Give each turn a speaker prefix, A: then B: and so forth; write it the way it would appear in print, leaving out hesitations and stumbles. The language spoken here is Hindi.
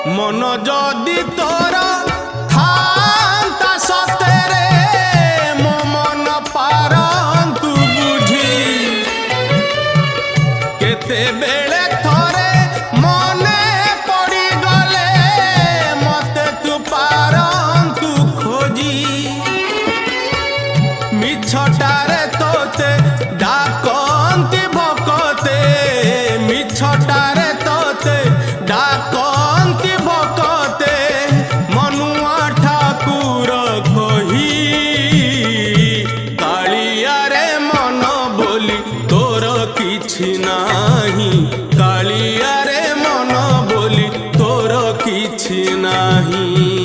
A: मन जदि तोर थांता सतेरे मो मन पारंतु बुझी केते बेले थोरे मने पड़ी गले मते तू पारंतु खोजी मिछटारे तोते डाकंती भकते मिछटारे तोते डाकंती भकते मनुआ ठाकुर कही कालिया रे मन बोली तोर किछि नाही कालिया रे मन बोली तोर किछि नाही।